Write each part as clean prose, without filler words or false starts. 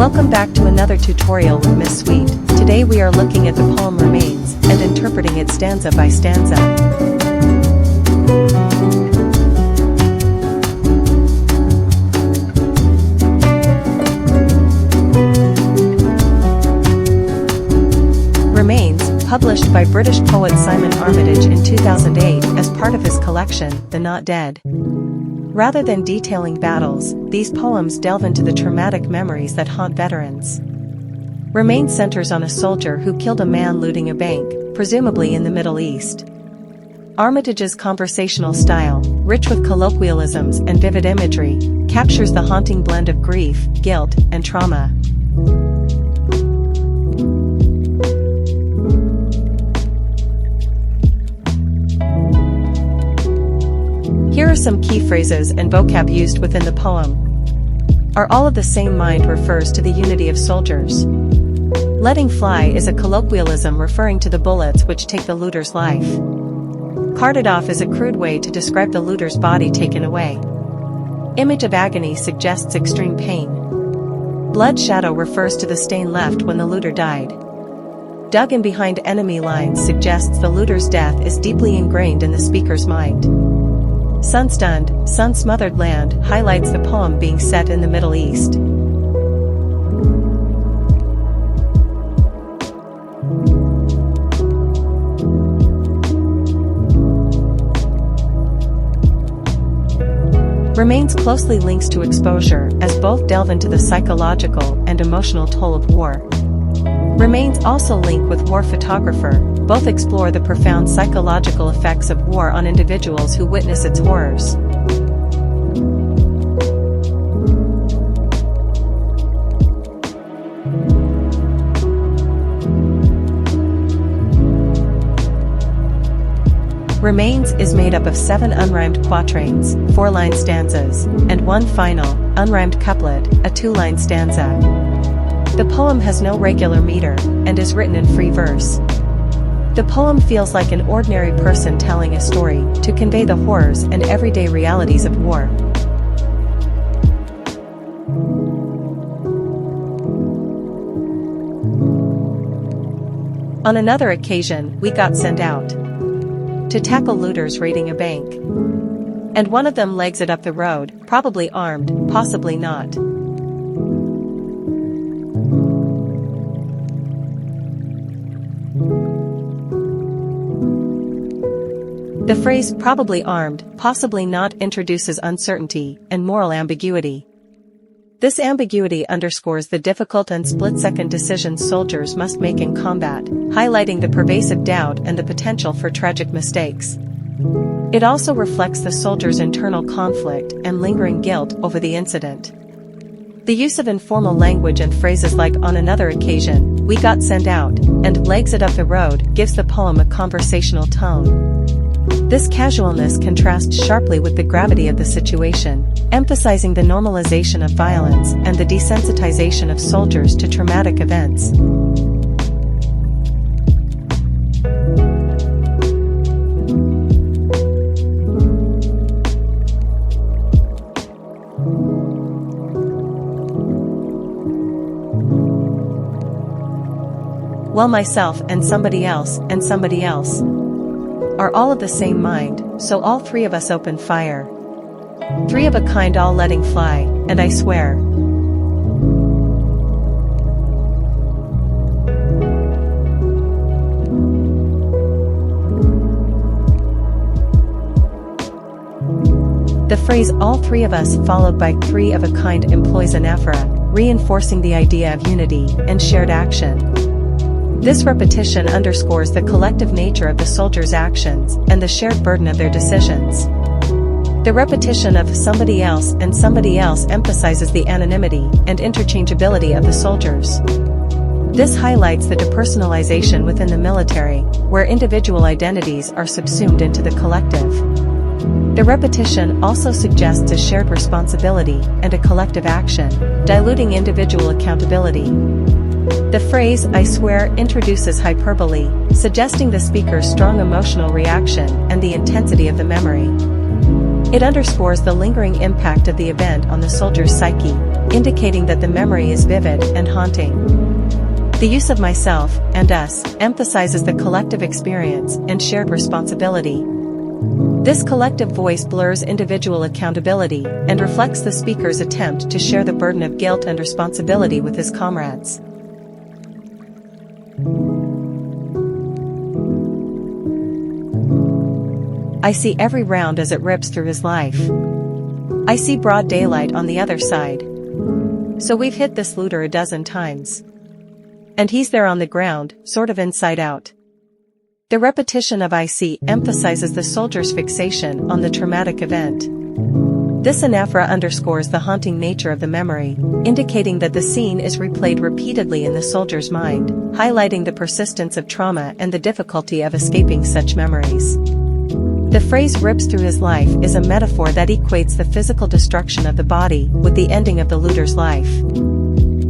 Welcome back to another tutorial with Miss Sweet. Today we are looking at the poem Remains, and interpreting it stanza by stanza. Remains, published by British poet Simon Armitage in 2008 as part of his collection, The Not Dead. Rather than detailing battles, these poems delve into the traumatic memories that haunt veterans. Remains centers on a soldier who killed a man looting a bank, presumably in the Middle East. Armitage's conversational style, rich with colloquialisms and vivid imagery, captures the haunting blend of grief, guilt, and trauma. Here are some key phrases and vocab used within the poem. Are all of the same mind refers to the unity of soldiers. Letting fly is a colloquialism referring to the bullets which take the looter's life. Carted off is a crude way to describe the looter's body taken away. Image of agony suggests extreme pain. Blood shadow refers to the stain left when the looter died. Dug in behind enemy lines suggests the looter's death is deeply ingrained in the speaker's mind. Sun-stunned, sun-smothered land highlights the poem being set in the Middle East. Remains closely links to exposure, as both delve into the psychological and emotional toll of war. Remains also link with War Photographer, both explore the profound psychological effects of war on individuals who witness its horrors. Remains is made up of 7 unrhymed quatrains, 4-line stanzas, and 1 final, unrhymed couplet, a 2-line stanza. The poem has no regular meter, and is written in free verse. The poem feels like an ordinary person telling a story, to convey the horrors and everyday realities of war. On another occasion, we got sent out to tackle looters raiding a bank. And one of them legs it up the road, probably armed, possibly not. The phrase probably armed, possibly not introduces uncertainty and moral ambiguity. This ambiguity underscores the difficult and split-second decisions soldiers must make in combat, highlighting the pervasive doubt and the potential for tragic mistakes. It also reflects the soldier's internal conflict and lingering guilt over the incident. The use of informal language and phrases like on another occasion, we got sent out, and legs it up the road gives the poem a conversational tone. This casualness contrasts sharply with the gravity of the situation, emphasizing the normalization of violence and the desensitization of soldiers to traumatic events. Well, myself and somebody else are all of the same mind, so all 3 of us open fire. 3 of a kind all letting fly, and I swear. The phrase all 3 of us followed by 3 of a kind employs anaphora, reinforcing the idea of unity and shared action. This repetition underscores the collective nature of the soldiers' actions and the shared burden of their decisions. The repetition of somebody else and somebody else emphasizes the anonymity and interchangeability of the soldiers. This highlights the depersonalization within the military, where individual identities are subsumed into the collective. The repetition also suggests a shared responsibility and a collective action, diluting individual accountability. The phrase, I swear, introduces hyperbole, suggesting the speaker's strong emotional reaction and the intensity of the memory. It underscores the lingering impact of the event on the soldier's psyche, indicating that the memory is vivid and haunting. The use of myself and us emphasizes the collective experience and shared responsibility. This collective voice blurs individual accountability and reflects the speaker's attempt to share the burden of guilt and responsibility with his comrades. I see every round as it rips through his life. I see broad daylight on the other side. So we've hit this looter a dozen times. And he's there on the ground, sort of inside out. The repetition of I see emphasizes the soldier's fixation on the traumatic event. This anaphora underscores the haunting nature of the memory, indicating that the scene is replayed repeatedly in the soldier's mind, highlighting the persistence of trauma and the difficulty of escaping such memories. The phrase rips through his life is a metaphor that equates the physical destruction of the body with the ending of the looter's life.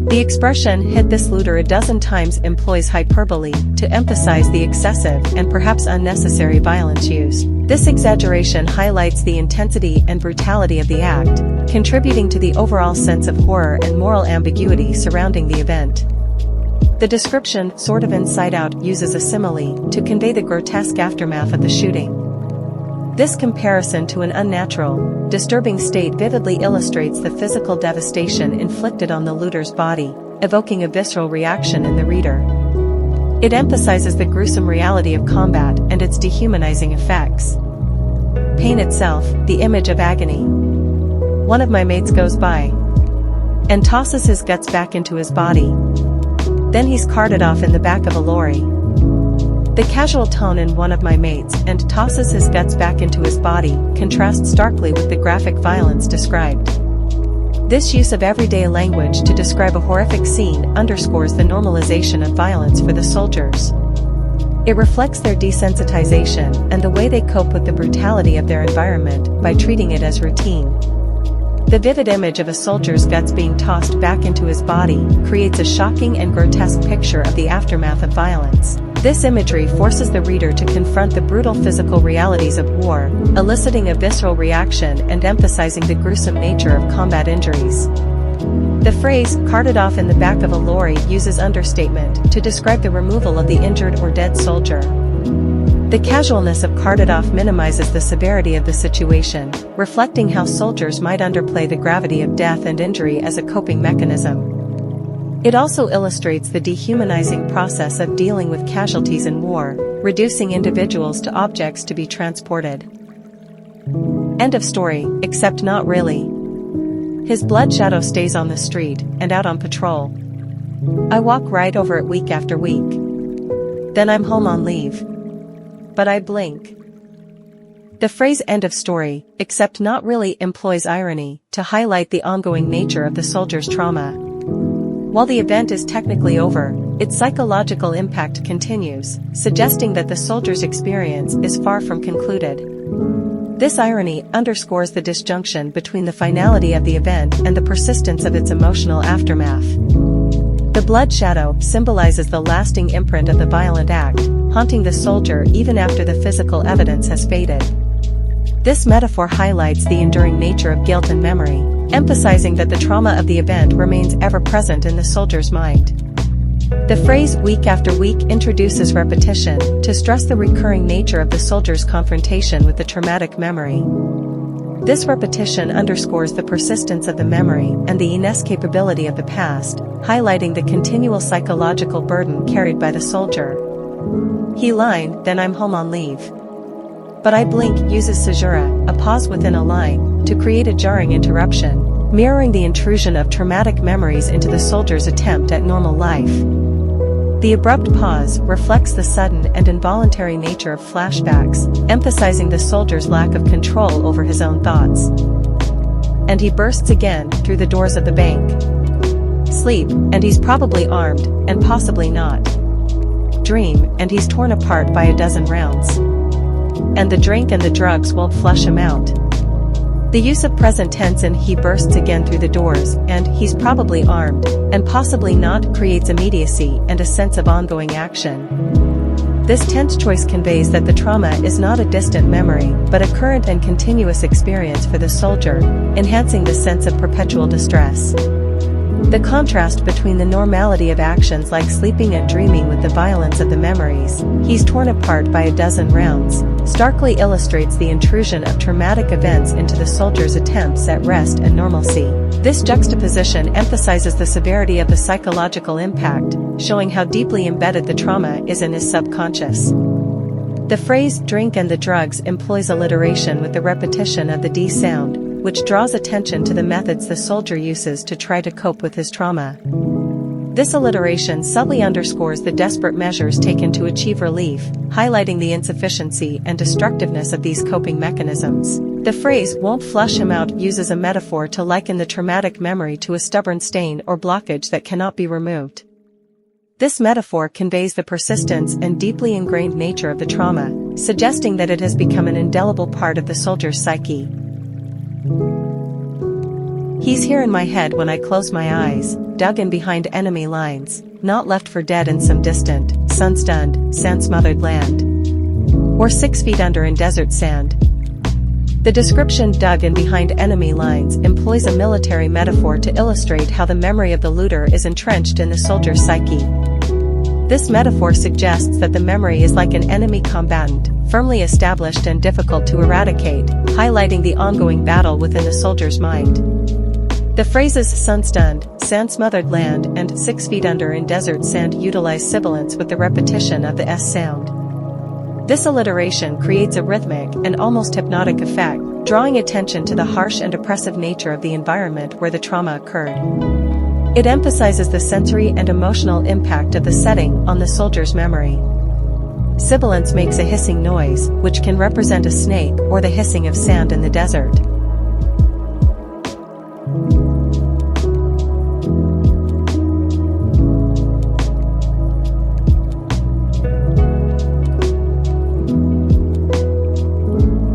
The expression hit this looter a dozen times employs hyperbole to emphasize the excessive and perhaps unnecessary violence used. This exaggeration highlights the intensity and brutality of the act, contributing to the overall sense of horror and moral ambiguity surrounding the event. The description, sort of inside out, uses a simile to convey the grotesque aftermath of the shooting. This comparison to an unnatural, disturbing state vividly illustrates the physical devastation inflicted on the looter's body, evoking a visceral reaction in the reader. It emphasizes the gruesome reality of combat and its dehumanizing effects. Pain itself, the image of agony. One of my mates goes by and tosses his guts back into his body. Then he's carted off in the back of a lorry. The casual tone in one of my mates and tosses his guts back into his body contrasts starkly with the graphic violence described. This use of everyday language to describe a horrific scene underscores the normalization of violence for the soldiers. It reflects their desensitization and the way they cope with the brutality of their environment by treating it as routine. The vivid image of a soldier's guts being tossed back into his body creates a shocking and grotesque picture of the aftermath of violence. This imagery forces the reader to confront the brutal physical realities of war, eliciting a visceral reaction and emphasizing the gruesome nature of combat injuries. The phrase, carted off in the back of a lorry, uses understatement to describe the removal of the injured or dead soldier. The casualness of carted off minimizes the severity of the situation, reflecting how soldiers might underplay the gravity of death and injury as a coping mechanism. It also illustrates the dehumanizing process of dealing with casualties in war, reducing individuals to objects to be transported. End of story, except not really. His blood shadow stays on the street and out on patrol. I walk right over it week after week. Then I'm home on leave. But I blink. The phrase end of story, except not really, employs irony to highlight the ongoing nature of the soldier's trauma. While the event is technically over, its psychological impact continues, suggesting that the soldier's experience is far from concluded. This irony underscores the disjunction between the finality of the event and the persistence of its emotional aftermath. The blood shadow symbolizes the lasting imprint of the violent act, haunting the soldier even after the physical evidence has faded. This metaphor highlights the enduring nature of guilt and memory, emphasizing that the trauma of the event remains ever present in the soldier's mind. The phrase week after week introduces repetition to stress the recurring nature of the soldier's confrontation with the traumatic memory. This repetition underscores the persistence of the memory and the inescapability of the past, highlighting the continual psychological burden carried by the soldier. He line, then I'm home on leave. But I blink uses caesura, a pause within a line, to create a jarring interruption, mirroring the intrusion of traumatic memories into the soldier's attempt at normal life. The abrupt pause reflects the sudden and involuntary nature of flashbacks, emphasizing the soldier's lack of control over his own thoughts. And he bursts again through the doors of the bank. Sleep, and he's probably armed, and possibly not. Dream, and he's torn apart by a dozen rounds. And the drink and the drugs won't flush him out. The use of present tense in he bursts again through the doors and he's probably armed, and possibly not, creates immediacy and a sense of ongoing action. This tense choice conveys that the trauma is not a distant memory, but a current and continuous experience for the soldier, enhancing the sense of perpetual distress. The contrast between the normality of actions like sleeping and dreaming with the violence of the memories he's torn apart by a dozen rounds starkly illustrates the intrusion of traumatic events into the soldier's attempts at rest and normalcy. This juxtaposition emphasizes the severity of the psychological impact, showing how deeply embedded the trauma is in his subconscious. The phrase "drink and the drugs" employs alliteration with the repetition of the D sound, which draws attention to the methods the soldier uses to try to cope with his trauma. This alliteration subtly underscores the desperate measures taken to achieve relief, highlighting the insufficiency and destructiveness of these coping mechanisms. The phrase "won't flush him out" uses a metaphor to liken the traumatic memory to a stubborn stain or blockage that cannot be removed. This metaphor conveys the persistence and deeply ingrained nature of the trauma, suggesting that it has become an indelible part of the soldier's psyche. He's here in my head when I close my eyes, dug in behind enemy lines, not left for dead in some distant, sun-stunned, sand-smothered land. Or 6 feet under in desert sand. The description "dug in behind enemy lines" employs a military metaphor to illustrate how the memory of the looter is entrenched in the soldier's psyche. This metaphor suggests that the memory is like an enemy combatant, firmly established and difficult to eradicate, highlighting the ongoing battle within the soldier's mind. The phrases "sun-stunned," "sand-smothered land," and 6 feet under in desert sand utilize sibilants with the repetition of the S sound. This alliteration creates a rhythmic and almost hypnotic effect, drawing attention to the harsh and oppressive nature of the environment where the trauma occurred. It emphasizes the sensory and emotional impact of the setting on the soldier's memory. Sibilance makes a hissing noise, which can represent a snake or the hissing of sand in the desert.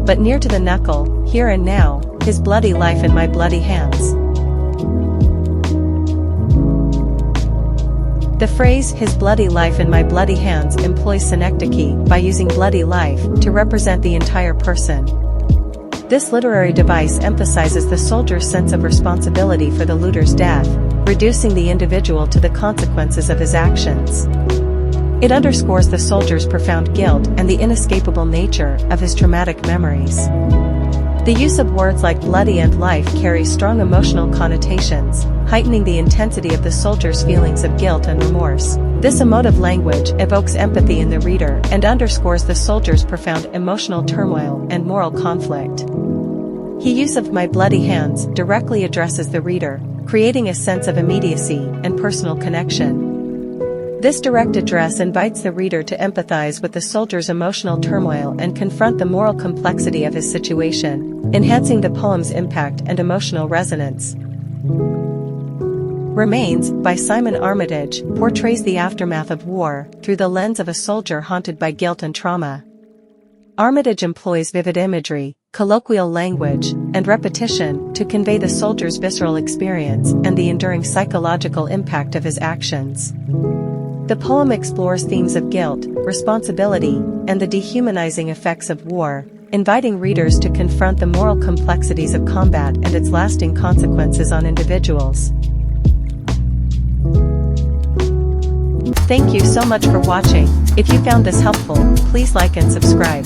But near to the knuckle, here and now, his bloody life in my bloody hands. The phrase "his bloody life in my bloody hands" employs synecdoche by using bloody life to represent the entire person. This literary device emphasizes the soldier's sense of responsibility for the looter's death, reducing the individual to the consequences of his actions. It underscores the soldier's profound guilt and the inescapable nature of his traumatic memories. The use of words like bloody and life carries strong emotional connotations, heightening the intensity of the soldier's feelings of guilt and remorse. This emotive language evokes empathy in the reader and underscores the soldier's profound emotional turmoil and moral conflict. His use of "my bloody hands" directly addresses the reader, creating a sense of immediacy and personal connection. This direct address invites the reader to empathize with the soldier's emotional turmoil and confront the moral complexity of his situation, enhancing the poem's impact and emotional resonance. Remains, by Simon Armitage, portrays the aftermath of war through the lens of a soldier haunted by guilt and trauma. Armitage employs vivid imagery, colloquial language, and repetition to convey the soldier's visceral experience and the enduring psychological impact of his actions. The poem explores themes of guilt, responsibility, and the dehumanizing effects of war, inviting readers to confront the moral complexities of combat and its lasting consequences on individuals. Thank you so much for watching. If you found this helpful, please like and subscribe.